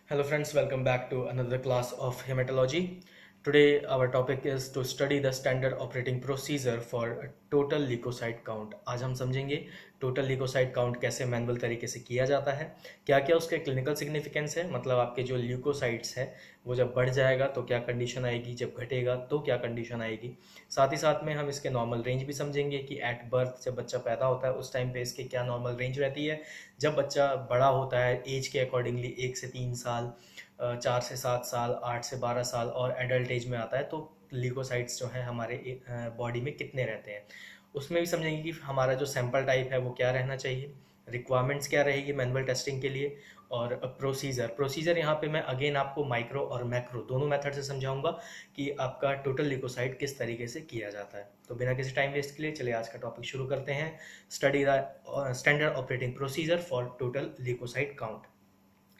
Hello friends, welcome back to another class of hematology. Today our topic is to study the standard operating procedure for a total leukocyte count. आज हम समझेंगे total leukocyte count कैसे manual तरीके से किया जाता है, क्या क्या उसके क्लिनिकल सिग्निफिकेंस है, मतलब आपके जो ल्यूकोसाइट्स है वो जब बढ़ जाएगा तो क्या कंडीशन आएगी, जब घटेगा तो क्या कंडीशन आएगी। साथ ही साथ में हम इसके नॉर्मल रेंज भी समझेंगे कि एट बर्थ जब बच्चा पैदा होता है उस टाइम पे इसके क्या नॉर्मल रेंज रहती है, जब बच्चा बड़ा होता है एज के अकॉर्डिंगली 1 से 3 साल, 4 से 7 साल, 8 से 12 साल और एडल्ट एज में आता है तो ल्यूकोसाइट्स जो हैं हमारे बॉडी में कितने रहते हैं। उसमें भी समझेंगे कि हमारा जो सैंपल टाइप है वो क्या रहना चाहिए, रिक्वायरमेंट्स क्या रहेगी मैनुअल टेस्टिंग के लिए, और प्रोसीजर यहाँ पे मैं अगेन आपको माइक्रो और मैक्रो दोनों मेथड से समझाऊंगा कि आपका टोटल ल्यूकोसाइट किस तरीके से किया जाता है। तो बिना किसी टाइम वेस्ट के लिए चलिए आज का टॉपिक शुरू करते हैं। Study the standard operating procedure for total leukocyte count.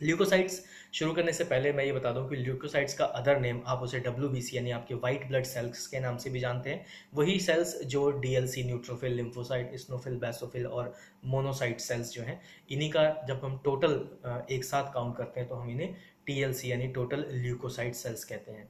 Leukocytes शुरू करने से पहले मैं ये बता दूं कि ल्यूकोसाइट्स का अदर नेम आप उसे WBC यानी आपके वाइट ब्लड सेल्स के नाम से भी जानते हैं। वही सेल्स जो DLC, न्यूट्रोफिल, लिम्फोसाइट, स्नोफिल, बैसोफिल और मोनोसाइट सेल्स जो हैं, इन्हीं का जब हम टोटल एक साथ काउंट करते हैं तो हम इन्हें TLC यानी टोटल ल्यूकोसाइट सेल्स कहते हैं।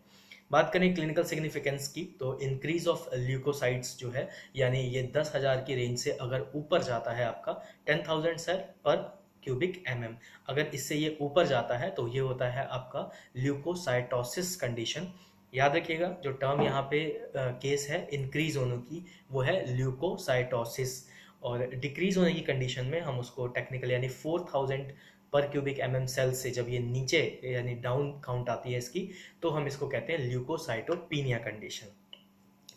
बात करें क्लिनिकल सिग्निफिकेंस की तो इंक्रीज ऑफ ल्यूकोसाइट्स जो है, यानी ये 10,000 की रेंज से अगर ऊपर जाता है आपका 10,000 सेल पर क्यूबिक mm, अगर इससे ये ऊपर जाता है तो ये होता है आपका ल्यूकोसाइटोसिस कंडीशन। याद रखिएगा जो टर्म यहाँ पे केस है इंक्रीज होने की वो है ल्यूकोसाइटोसिस, और डिक्रीज होने की कंडीशन में हम उसको टेक्निकल यानी 4,000 पर क्यूबिक mm सेल से जब ये नीचे यानी डाउन काउंट आती है इसकी, तो हम इसको कहते हैं ल्यूकोसाइटोपीनिया कंडीशन।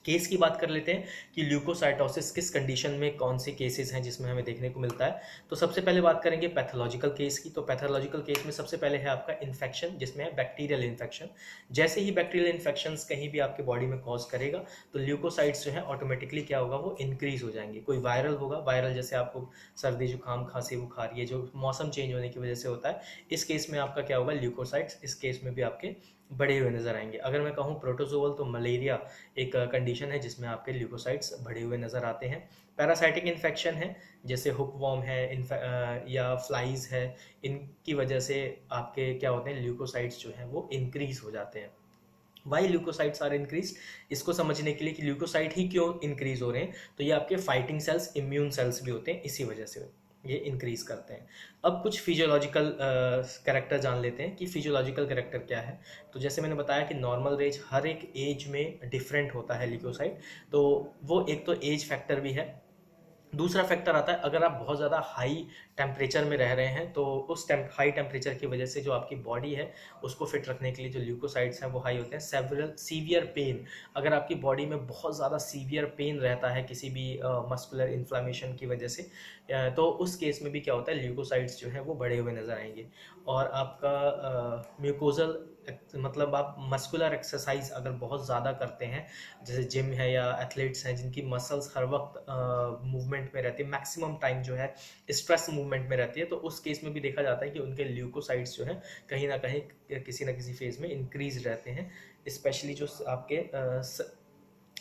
केस की बात कर लेते हैं कि ल्यूकोसाइटोसिस किस कंडीशन में कौन से केसेस हैं जिसमें हमें देखने को मिलता है। तो सबसे पहले बात करेंगे पैथोलॉजिकल केस की। तो पैथोलॉजिकल केस में सबसे पहले है आपका इन्फेक्शन, जिसमें है बैक्टीरियल इन्फेक्शन। जैसे ही बैक्टीरियल इन्फेक्शन कहीं भी आपके बॉडी में कॉज करेगा तो ल्यूकोसाइट्स जो है ऑटोमेटिकली क्या होगा, वो इंक्रीज हो जाएंगे। कोई वायरल होगा, वायरल जैसे आपको सर्दी जुकाम खांसी बुखार ये जो मौसम चेंज होने की वजह से होता है, इस केस में आपका क्या होगा, ल्यूकोसाइट्स इस केस में भी आपके बढ़े हुए नजर आएंगे। अगर मैं कहूँ प्रोटोजोअल तो मलेरिया एक कंडीशन है जिसमें आपके ल्यूकोसाइट्स बढ़े हुए नजर आते हैं। पैरासाइटिक इन्फेक्शन है जैसे हुकवॉर्म है या फ्लाइज है, इनकी वजह से आपके क्या होते हैं, ल्यूकोसाइट्स जो हैं वो इंक्रीज हो जाते हैं। वाई ल्यूकोसाइट्स आर इंक्रीज, इसको समझने के लिए कि ल्यूकोसाइट ही क्यों इंक्रीज हो रहे हैं, तो ये आपके फाइटिंग सेल्स, इम्यून सेल्स भी होते हैं, इसी वजह से ये इंक्रीज करते हैं। अब कुछ फिजियोलॉजिकल कैरेक्टर जान लेते हैं कि फिजियोलॉजिकल कैरेक्टर क्या है। तो जैसे मैंने बताया कि नॉर्मल रेंज हर एक एज में डिफरेंट होता है ल्यूकोसाइट, तो वो एक तो एज फैक्टर भी है। दूसरा फैक्टर आता है अगर आप बहुत ज़्यादा हाई टेम्परेचर में रह रहे हैं तो उस हाई टेम्परेचर की वजह से जो आपकी बॉडी है उसको फिट रखने के लिए जो ल्यूकोसाइड्स हैं वो हाई होते हैं। सेवरल सीवियर पेन, अगर आपकी बॉडी में बहुत ज़्यादा सीवियर पेन रहता है किसी भी मस्कुलर इन्फ्लामेशन की वजह से, तो उस केस में भी क्या होता है, ल्यूकोसाइड्स जो है वो बढ़े हुए नज़र आएंगे। और आपका म्यूकोजल मतलब आप मस्कुलर एक्सरसाइज अगर बहुत ज़्यादा करते हैं, जैसे जिम है या एथलीट्स हैं जिनकी मसल्स हर वक्त मूवमेंट में रहती है, मैक्सिमम टाइम जो है स्ट्रेस मूवमेंट में रहती है, तो उस केस में भी देखा जाता है कि उनके ल्यूकोसाइट्स जो है कहीं ना कहीं किसी न किसी फेज में इंक्रीज रहते हैं, स्पेशली जो आपके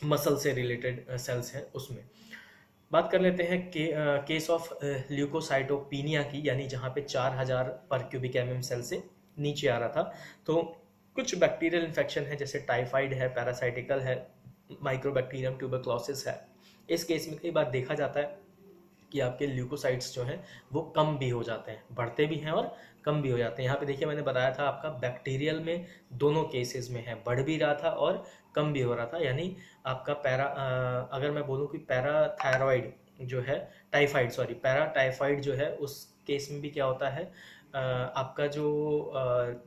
मसल से रिलेटेड सेल्स हैं उसमें। बात कर लेते हैं केस ऑफ ल्यूकोसाइटोपीनिया की, यानी जहाँ पे 4,000 पर क्यूबिक mm सेल से नीचे आ रहा था। तो कुछ बैक्टीरियल इन्फेक्शन है जैसे टाइफाइड है, पैरासाइटिकल है, माइक्रोबैक्टीरियम ट्यूबरक्लोसिस है। इस केस में कई बार देखा जाता है कि आपके ल्यूकोसाइट्स जो हैं वो कम भी हो जाते हैं, बढ़ते भी हैं और कम भी हो जाते हैं। यहाँ पे देखिए मैंने बताया था आपका बैक्टीरियल में दोनों केसेस में है, बढ़ भी रहा था और कम भी हो रहा था। यानी आपका अगर मैं बोलूँ कि पैराथायरॉइड जो है, टाइफाइड सॉरी पैराटाइफाइड जो है उस केस में भी क्या होता है, आपका जो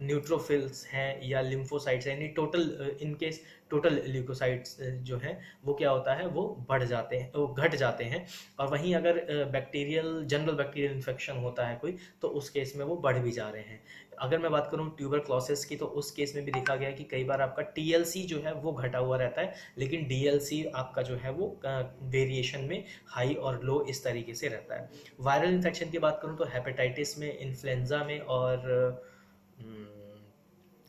न्यूट्रोफिल्स हैं या लिम्फोसाइट्स हैं, यानी टोटल इनके टोटल ल्यूकोसाइट्स जो हैं वो क्या होता है, वो बढ़ जाते हैं, वो घट जाते हैं। और वहीं अगर जनरल बैक्टीरियल इन्फेक्शन होता है कोई, तो उस केस में वो बढ़ भी जा रहे हैं। अगर मैं बात करूँ ट्यूबरक्लोसिस की, तो उस केस में भी देखा गया कि कई बार आपका TLC जो है वो घटा हुआ रहता है, लेकिन DLC आपका जो है वो वेरिएशन में हाई और लो इस तरीके से रहता है। वायरल इन्फेक्शन की बात करूँ तो हेपेटाइटिस में, इन्फ्लुएंजा में और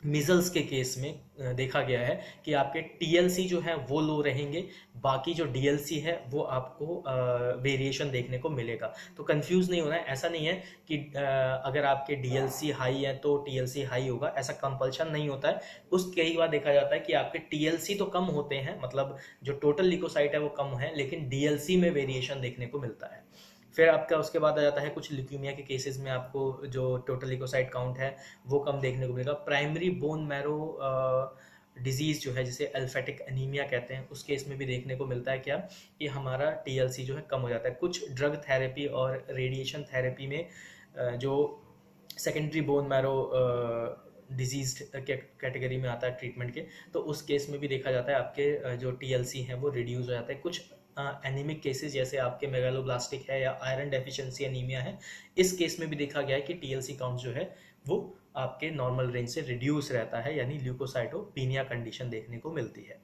मिजल्स के केस में देखा गया है कि आपके टीएलसी जो है वो लो रहेंगे, बाकी जो डीएलसी है वो आपको वेरिएशन देखने को मिलेगा। तो कंफ्यूज नहीं होना है, ऐसा नहीं है कि अगर आपके डीएलसी हाई है तो टीएलसी हाई होगा, ऐसा कंपल्शन नहीं होता है। उस कई बार देखा जाता है कि आपके टीएलसी तो कम होते हैं, मतलब जो टोटल लिकोसाइट है वो कम है, लेकिन डीएलसी में वेरिएशन देखने को मिलता है। फिर आपका उसके बाद आ जाता है कुछ ल्यूकीमिया के केसेस में आपको जो टोटल लिकोसाइट काउंट है वो कम देखने को मिलेगा। प्राइमरी बोन मैरो डिजीज़ जो है जिसे अल्फेटिक एनीमिया कहते हैं, उस केस में भी देखने को मिलता है क्या कि हमारा टीएलसी जो है कम हो जाता है। कुछ ड्रग थेरेपी और रेडिएशन थेरेपी में जो secondary bone marrow disease category में आता है ट्रीटमेंट के, तो उस केस में भी देखा जाता है आपके जो टीएलसी हैं वो रिड्यूस हो जाता है। कुछ एनीमिक केसेस जैसे आपके मेगालोब्लास्टिक है या आयरन डेफिशिएंसी एनीमिया है, इस केस में भी देखा गया है कि टीएलसी काउंट जो है वो आपके नॉर्मल रेंज से रिड्यूस रहता है, यानी ल्यूकोसाइटोपीनिया कंडीशन देखने को मिलती है।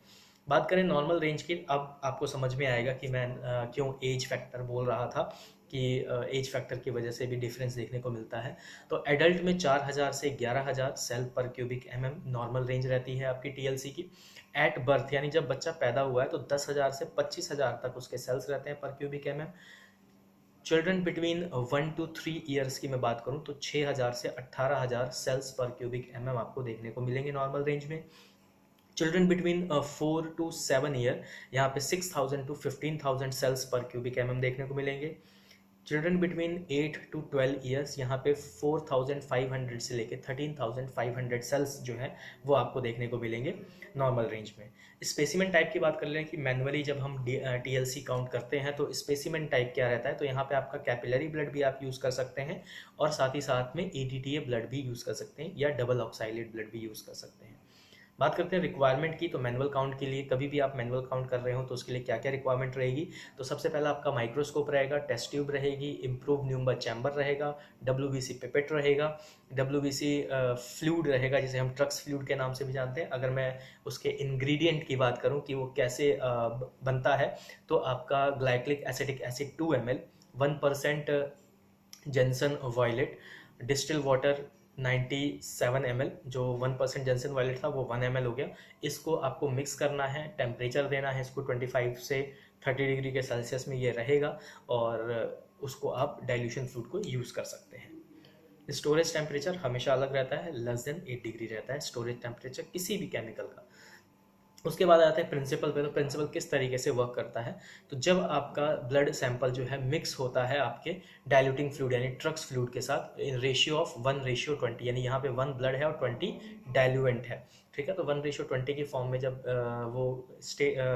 बात करें नॉर्मल रेंज की, अब आपको समझ में आएगा कि मैं क्यों एज फैक्टर बोल रहा था कि एज फैक्टर की वजह से भी डिफरेंस देखने को मिलता है। तो एडल्ट में 4000 से 11000 सेल पर क्यूबिक एमएम नॉर्मल रेंज रहती है आपकी टीएलसी की। एट बर्थ यानी जब बच्चा पैदा हुआ है तो 10,000 से 25,000 तक उसके सेल्स रहते हैं पर cubic MM. Children between 1 to 3 years की मैं बात करूं तो 6000 से 18,000 सेल्स पर क्यूबिक एमएम आपको देखने को मिलेंगे नॉर्मल रेंज में। चिल्ड्रन बिटवीन 4 to 7 ईयर, यहाँ पे 6,000 to 15,000 सेल्स पर क्यूबिक एमएम देखने को मिलेंगे। चिल्ड्रन बिटवीन 8 to 12 ईयर्स, यहाँ पे 4,500 से लेके 13,500 सेल्स जो है वो आपको देखने को मिलेंगे नॉर्मल रेंज में। स्पेसिमेन टाइप की बात कर लें कि मैनुअली जब हम टीएलसी काउंट करते हैं तो स्पेसिमेन टाइप क्या रहता है, तो यहाँ पे आपका कैपिलरी ब्लड भी आप यूज़ कर सकते हैं और साथ ही साथ में एडीटीए ब्लड भी यूज़ कर सकते हैं या डबल ऑक्साइलेट ब्लड भी यूज़ कर सकते हैं। बात करते हैं रिक्वायरमेंट की, तो मैनुअल काउंट के लिए कभी भी आप मैनुअल काउंट कर रहे हो तो उसके लिए क्या क्या रिक्वायरमेंट रहेगी, तो सबसे पहला आपका माइक्रोस्कोप रहेगा, टेस्ट ट्यूब रहेगी, इम्प्रूव न्यूमर चैम्बर रहेगा, डब्ल्यूबीसी पिपेट रहेगा, डब्ल्यूबीसी फ्लूइड रहेगा जिसे हम ट्रक्स फ्लूइड के नाम से भी जानते हैं। अगर मैं उसके इंग्रेडिएंट की बात करूं कि वो कैसे बनता है, तो आपका glycolic acetic acid 2 ml, 1% gentian violet, distil water 97 ml, जो 1% जेंसन वायलेट था वो 1 ml हो गया। इसको आपको मिक्स करना है, टेम्परेचर देना है इसको 25 से 30 डिग्री के सेल्सियस में ये रहेगा और उसको आप डाइल्यूशन फ्लूइड को यूज़ कर सकते हैं। स्टोरेज टेम्परेचर हमेशा अलग रहता है, लेस देन 8 डिग्री रहता है स्टोरेज टेम्परेचर किसी भी केमिकल का। उसके बाद आता है प्रिंसिपल पे, तो प्रिंसिपल किस तरीके से वर्क करता है, तो जब आपका ब्लड सैंपल जो है मिक्स होता है आपके डाइल्यूटिंग फ्लूइड यानी ट्रक्स फ्लूइड के साथ इन रेशियो ऑफ 1:20, यानी यहाँ पे 1 ब्लड है और 20 डाइल्यूएंट है, ठीक है। तो 1:20 की फॉर्म में जब वो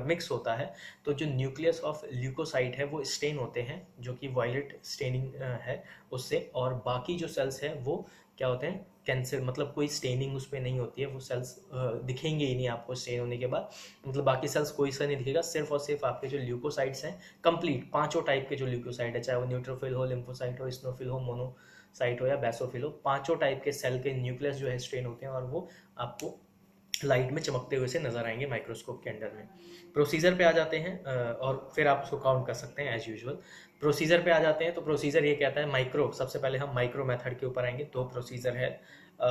मिक्स होता है तो जो न्यूक्लियस ऑफ ल्यूकोसाइट है वो स्टेन होते हैं, जो कि वायलेट स्टेनिंग है उससे, और बाकी जो सेल्स हैं वो क्या होते हैं, कैंसर, मतलब कोई स्टेनिंग उस पर नहीं होती है, वो सेल्स दिखेंगे ही नहीं आपको स्टेन होने के बाद, मतलब बाकी सेल्स कोई सा नहीं दिखेगा, सिर्फ और सिर्फ आपके जो ल्यूकोसाइट्स हैं कंप्लीट पांचों टाइप के जो ल्यूकोसाइट है, चाहे वो न्यूट्रोफिल हो, लिम्फोसाइट हो, स्नोफिल हो, मोनोसाइट हो या बेसोफिल हो, पांचों टाइप के सेल के न्यूक्लियस जो है स्टेन होते हैं और वो आपको लाइट में चमकते हुए से नजर आएंगे माइक्रोस्कोप के अंडर में। प्रोसीजर पे आ जाते हैं और फिर आप उसको काउंट कर सकते हैं एज यूजुअल। प्रोसीजर पे आ जाते हैं तो प्रोसीजर ये कहता है माइक्रो, सबसे पहले हम माइक्रो मेथड के ऊपर आएंगे। दो प्रोसीजर है,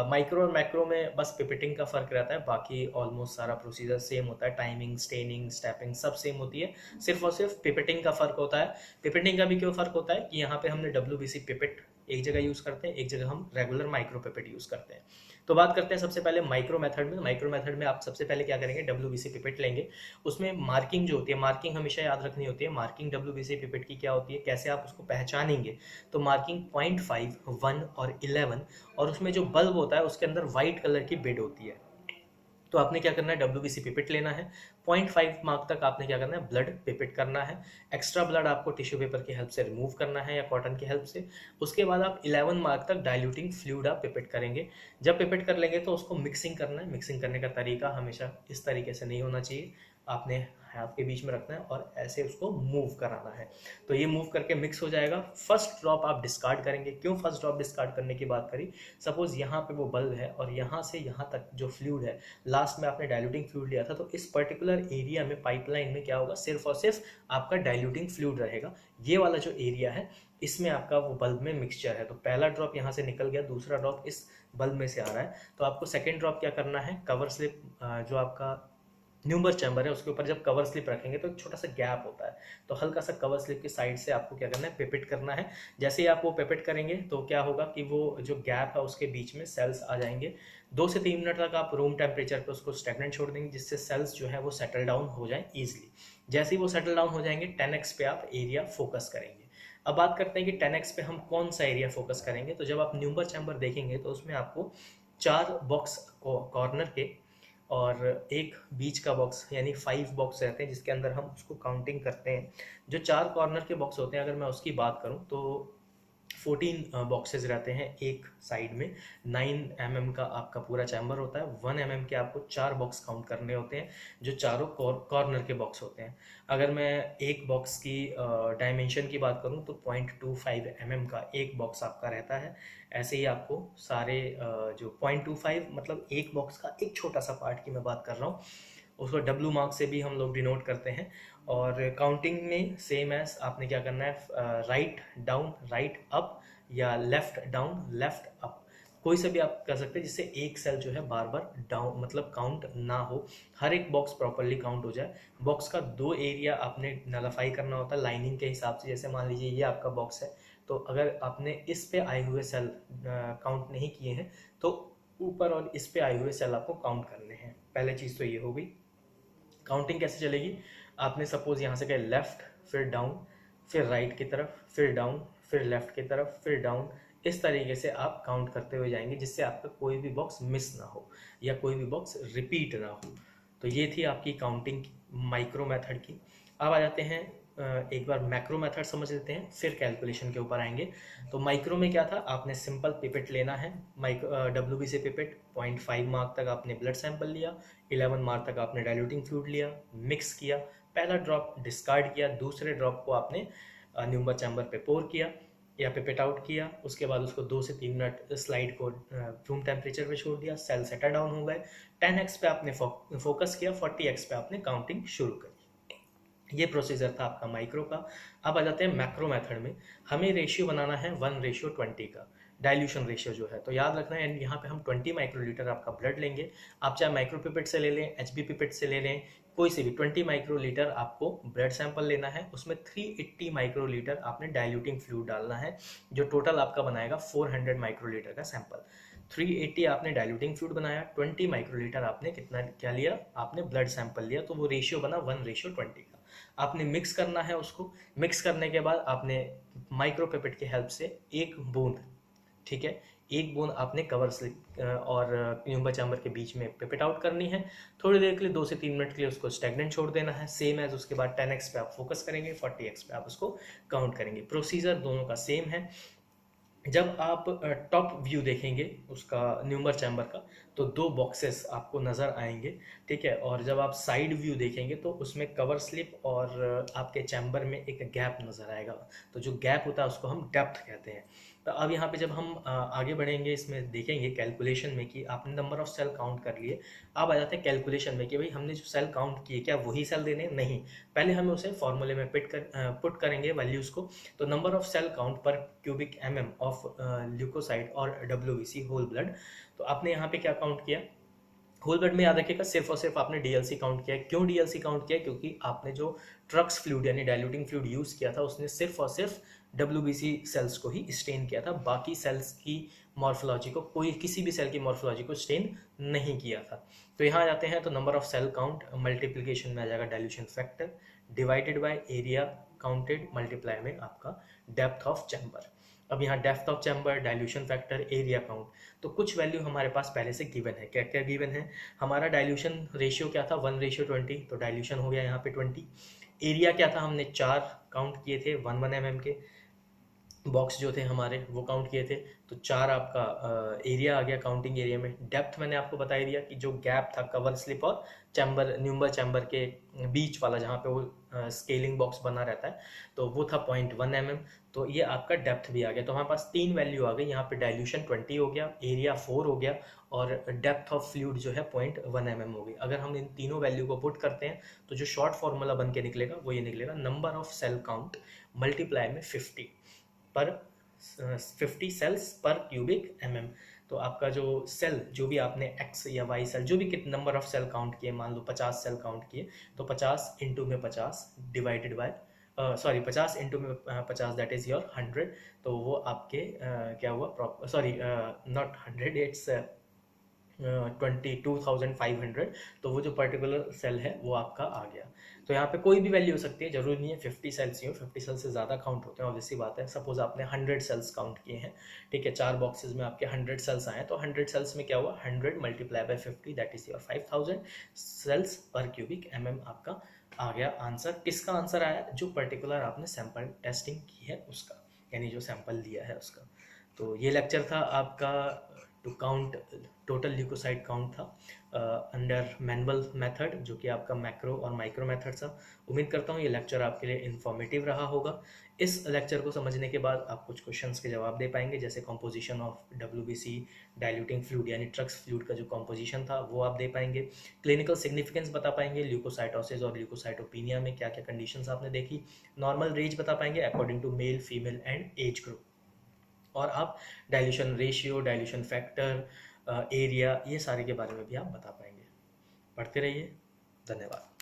माइक्रो और मैक्रो में बस पिपेटिंग का फर्क रहता है, बाकी ऑलमोस्ट सारा प्रोसीजर सेम होता है, टाइमिंग, स्टेनिंग, स्टेपिंग सब सेम होती है, सिर्फ और सिर्फ पिपेटिंग का फर्क होता है। पिपेटिंग का भी क्यों फर्क होता है कि यहाँ पे हमने डब्ल्यूबीसी पिपेट एक जगह यूज करते हैं, एक जगह हम रेगुलर माइक्रो पिपेट यूज करते हैं। तो बात करते हैं सबसे पहले माइक्रो मेथड में। माइक्रो मेथड में आप सबसे पहले क्या करेंगे, डब्ल्यूबीसी पिपेट लेंगे, उसमें मार्किंग जो होती है, मार्किंग हमेशा याद रखनी होती है, मार्किंग डब्ल्यूबीसी पिपेट की क्या होती है, कैसे आप उसको पहचानेंगे, तो मार्किंग 0.5, 1 और 11, और उसमें जो बल्ब होता है उसके अंदर व्हाइट कलर की बिड होती है। तो आपने क्या करना है, डब्ल्यूबीसी पिपेट लेना है, 0.5 मार्क तक आपने क्या करना है, ब्लड पिपेट करना है, एक्स्ट्रा ब्लड आपको टिश्यू पेपर की हेल्प से रिमूव करना है या कॉटन की हेल्प से। उसके बाद आप 11 मार्क तक डाइल्यूटिंग फ्लूइड आप पिपेट करेंगे। जब पिपेट कर लेंगे तो उसको मिक्सिंग करना है। मिक्सिंग करने का तरीका हमेशा इस तरीके से नहीं होना चाहिए, आपने हाथ के बीच में रखना है और ऐसे उसको मूव कराना है। तो ये मूव करके मिक्स हो जाएगा। फर्स्ट ड्रॉप आप डिस्कार्ड करेंगे। क्यों फर्स्ट ड्रॉप डिस्कार्ड करने की बात करी, सपोज यहाँ पे वो बल्ब है और यहाँ से यहाँ तक जो फ्लूइड है, लास्ट में आपने डाइल्यूटिंग फ्लूइड लिया था, तो इस पर्टिकुलर पर्टिकुलर एरिया में पाइपलाइन में क्या होगा, सिर्फ और सिर्फ आपका डाइल्यूटिंग फ्लूइड रहेगा। ये वाला जो एरिया है इसमें आपका वो बल्ब में मिक्सचर है, तो पहला ड्रॉप यहाँ से निकल गया, दूसरा ड्रॉप इस बल्ब में से आ रहा है, तो आपको सेकेंड ड्रॉप क्या करना है, कवर स्लिप जो आपका न्यूमर चैम्बर है उसके ऊपर जब कवर स्लिप रखेंगे तो एक छोटा सा गैप होता है, तो हल्का सा कवर स्लिप की साइड से आपको क्या करना है, पेपेट करना है। जैसे ही आप वो पेपेट करेंगे तो क्या होगा कि वो जो गैप है उसके बीच में सेल्स आ जाएंगे। 2 से 3 मिनट तक आप रूम टेम्परेचर पे उसको स्टेगनेंट छोड़ देंगे, जिससे सेल्स जो है वो सेटल डाउन हो जाए ईजिली। जैसे ही वो सेटल डाउन हो जाएंगे 10x पे आप एरिया फोकस करेंगे। अब बात करते हैं कि 10x पे हम कौन सा एरिया फोकस करेंगे। तो जब आप न्यूमर चैम्बर देखेंगे तो उसमें आपको 4 बॉक्स कॉर्नर के और एक बीच का बॉक्स यानी 5 बॉक्स रहते हैं, जिसके अंदर हम उसको काउंटिंग करते हैं। जो 4 कॉर्नर के बॉक्स होते हैं, अगर मैं उसकी बात करूं तो 14 बॉक्सेस रहते हैं एक साइड में। 9 mm का आपका पूरा चैम्बर होता है। 1 mm के आपको 4 बॉक्स काउंट करने होते हैं, जो चारों कॉर्नर के बॉक्स होते हैं। अगर मैं एक बॉक्स की डायमेंशन की बात करूं तो 0.25 mm का एक बॉक्स आपका रहता है। ऐसे ही आपको सारे जो 0.25 मतलब एक बॉक्स का एक छोटा सा पार्ट की मैं बात कर रहा हूँ, उसको डब्लू मार्क से भी हम लोग डिनोट करते हैं। और काउंटिंग में सेम एज आपने क्या करना है, राइट डाउन राइट अप या लेफ्ट डाउन लेफ्ट अप, कोई से भी आप कर सकते हैं, जिससे एक सेल जो है बार बार डाउन मतलब काउंट ना हो, हर एक बॉक्स प्रॉपरली काउंट हो जाए। बॉक्स का 2 एरिया आपने नलाफाई करना होता है लाइनिंग के हिसाब से। जैसे मान लीजिए ये आपका बॉक्स है, तो अगर आपने इस पे आए हुए सेल काउंट नहीं किए हैं तो ऊपर और इस पे आए हुए सेल आपको काउंट करने हैं। पहले चीज़ तो ये हो गई। काउंटिंग कैसे चलेगी, आपने सपोज यहाँ से गए लेफ्ट, फिर डाउन, फिर राइट की तरफ, फिर डाउन, फिर लेफ्ट की तरफ, फिर डाउन, इस तरीके से आप काउंट करते हुए जाएंगे, जिससे आपका कोई भी बॉक्स मिस ना हो या कोई भी बॉक्स रिपीट ना हो। तो ये थी आपकी काउंटिंग माइक्रो मेथड की। अब आ जाते हैं एक बार मैक्रो मेथड समझ लेते हैं, फिर कैलकुलेशन के ऊपर आएंगे। तो माइक्रो में क्या था, आपने सिंपल पिपेट लेना है, WBC पिपेट 0.5 मार्क तक आपने ब्लड सैंपल लिया, 11 मार्क तक आपने डाइल्यूटिंग फ्लूइड लिया, मिक्स किया, पहला ड्रॉप डिस्कार्ड किया, दूसरे ड्रॉप को आपने न्यूमर चैम्बर पे पोर किया या पिपेट आउट किया। उसके बाद उसको 2 से 3 मिनट स्लाइड को रूम टेम्परेचर पे छोड़ दिया, सेल सेटल डाउन हो गए। 10x पे आपने फोकस किया, 40x पे आपने काउंटिंग शुरू करी। ये प्रोसीजर था आपका माइक्रो का। अब आ जाते हैं मैक्रो मेथड में। हमें रेशियो बनाना है 1:20 का, डाइल्यूशन रेशियो जो है। तो याद रखना है यहाँ पे हम 20 माइक्रोलीटर आपका ब्लड लेंगे। आप चाहे माइक्रो पिपेट से ले लें, HB पिपेट से ले लें, कोई से भी 20 माइक्रोलीटर आपको ब्लड सैंपल लेना है। उसमें 380 माइक्रोलीटर आपने डाइल्यूटिंग फ्लूइड डालना है, जो टोटल आपका बनाएगा 400 माइक्रोलीटर का सैंपल। 380 आपने डाइल्यूटिंग फ्लूइड बनाया, 20 माइक्रोलीटर आपने कितना क्या लिया, आपने ब्लड सैंपल लिया, तो वो रेशियो बना 1:20 का। आपने मिक्स करना है उसको। मिक्स करने के बाद आपने माइक्रो पिपेट की हेल्प से एक बूंद, ठीक है, एक बूंद आपने कवर स्लिप और न्यूमर चैम्बर के बीच में पिपेट आउट करनी है। थोड़ी देर के लिए 2 से 3 मिनट के लिए उसको स्टैग्नेंट छोड़ देना है, सेम एज। उसके बाद 10x पे आप फोकस करेंगे, 40x पे आप उसको काउंट करेंगे। प्रोसीजर दोनों का सेम है। जब आप टॉप व्यू देखेंगे उसका न्यूमर चैम्बर का, तो 2 बॉक्सेस आपको नज़र आएंगे, ठीक है। और जब आप साइड व्यू देखेंगे तो उसमें कवर स्लिप और आपके चैम्बर में एक गैप नज़र आएगा। तो जो गैप होता है उसको हम डेप्थ कहते हैं। तो अब यहाँ पे जब हम आगे बढ़ेंगे, इसमें देखेंगे कैलकुलेशन में कि आपने नंबर ऑफ सेल काउंट कर लिए। अब आ जाते हैं कैलकुलेशन में कि भाई हमने जो सेल काउंट किए क्या वही सेल देने, नहीं, पहले हमें उसे फॉर्मूले में पुट करेंगे वैल्यूज़ को। तो नंबर ऑफ सेल काउंट पर क्यूबिक mm ऑफ ल्यूकोसाइट और WBC होल ब्लड। तो आपने यहाँ पे क्या काउंट किया, होल ब्लड में याद रखिएगा सिर्फ और सिर्फ आपने डीएलसी काउंट किया है। क्यों डीएलसी काउंट किया, क्योंकि आपने जो ट्रक्स फ्लूइड यानी डाइल्यूटिंग फ्लूइड यूज़ किया था उसने सिर्फ और सिर्फ WBC सेल्स को ही स्टेन किया था, बाकी सेल्स की मॉर्फोलॉजी को, कोई किसी भी सेल की मॉर्फोलॉजी को स्टेन नहीं किया था। तो यहाँ आ जाते हैं, तो number of cell count multiplication में आ जाएगा dilution factor divided by area counted multiply में आपका डेप्थ ऑफ चैम्बर। अब यहाँ depth of chamber, dilution factor, area count, तो कुछ वैल्यू हमारे पास पहले से गिवन है। क्या क्या गिवन है, हमारा डाइल्यूशन रेशियो क्या था 1:20, तो डाइल्यूशन हो गया यहाँ पे 20। एरिया क्या था, हमने 4 काउंट किए थे 1 mm के, बॉक्स जो थे हमारे वो काउंट किए थे, तो 4 आपका एरिया आ गया काउंटिंग एरिया में। डेप्थ मैंने आपको बता ही दिया कि जो गैप था कवर स्लिप और चैम्बर न्यूम्बर चैम्बर के बीच वाला जहाँ पे वो स्केलिंग बॉक्स बना रहता है, तो वो था 0.1 mm। तो ये आपका डेप्थ भी आ गया। तो हमारे पास 3 वैल्यू आ गई यहाँ पे, डाइल्यूशन 20 हो गया, एरिया 4 हो गया और डेप्थ ऑफ फ्लूइड जो है 0.1 mm हो गई। अगर हम इन तीनों वैल्यू को पुट करते हैं तो जो शॉर्ट फॉर्मूला बन के निकलेगा वो ये निकलेगा, number of cell count multiply में 50 पर 50 सेल्स पर क्यूबिक mm। तो आपका जो सेल, जो भी आपने एक्स या वाई सेल, जो भी कितने नंबर ऑफ सेल काउंट किए, मान लो 50 सेल काउंट किए, तो 50 इंटू में 50 डिवाइडेड बाय, सॉरी 50 इंटू में 50 दैट इज योर 100। तो वो आपके क्या हुआ, सॉरी नॉट 100, इट्स 22,500। तो वो जो पर्टिकुलर सेल है वो आपका आ गया। तो यहाँ पे कोई भी वैल्यू हो सकती है, जरूरी नहीं है 50 सेल्स ही हो, 50 सेल्स से ज़्यादा काउंट होते हैं ऑब्वियसली बात है। सपोज आपने 100 सेल्स काउंट किए हैं, ठीक है, 4 बॉक्सेस में आपके 100 सेल्स आए, तो 100 सेल्स में क्या हुआ, 100 multiply by 50 that is your 5000 cells पर क्यूबिक mm आपका आ गया आंसर। किसका आंसर आया, जो पर्टिकुलर आपने सैंपल टेस्टिंग की है उसका, यानी जो सैंपल लिया है उसका। तो ये लेक्चर था आपका to count total leukocyte count था अंडर मैनुअल मेथड, जो कि आपका मैक्रो और माइक्रो मेथड था। उम्मीद करता हूँ ये लेक्चर आपके लिए इन्फॉर्मेटिव रहा होगा। इस लेक्चर को समझने के बाद आप कुछ क्वेश्चंस के जवाब दे पाएंगे, जैसे composition of WBC diluting fluid यानी ट्रक्स फ्लूइड का जो कॉम्पोजिशन था वो आप दे पाएंगे। क्लिनिकल सिग्निफिकेंस बता पाएंगे, ल्यूकोसाइटोसिस और ल्यूकोसाइटोपिनिया में क्या क्या कंडीशंस आपने देखी। नॉर्मल रेंज बता पाएंगे according to male female and age group. और आप dilution ratio, dilution factor, area, ये सारे के बारे में भी आप बता पाएंगे। पढ़ते रहिए। धन्यवाद।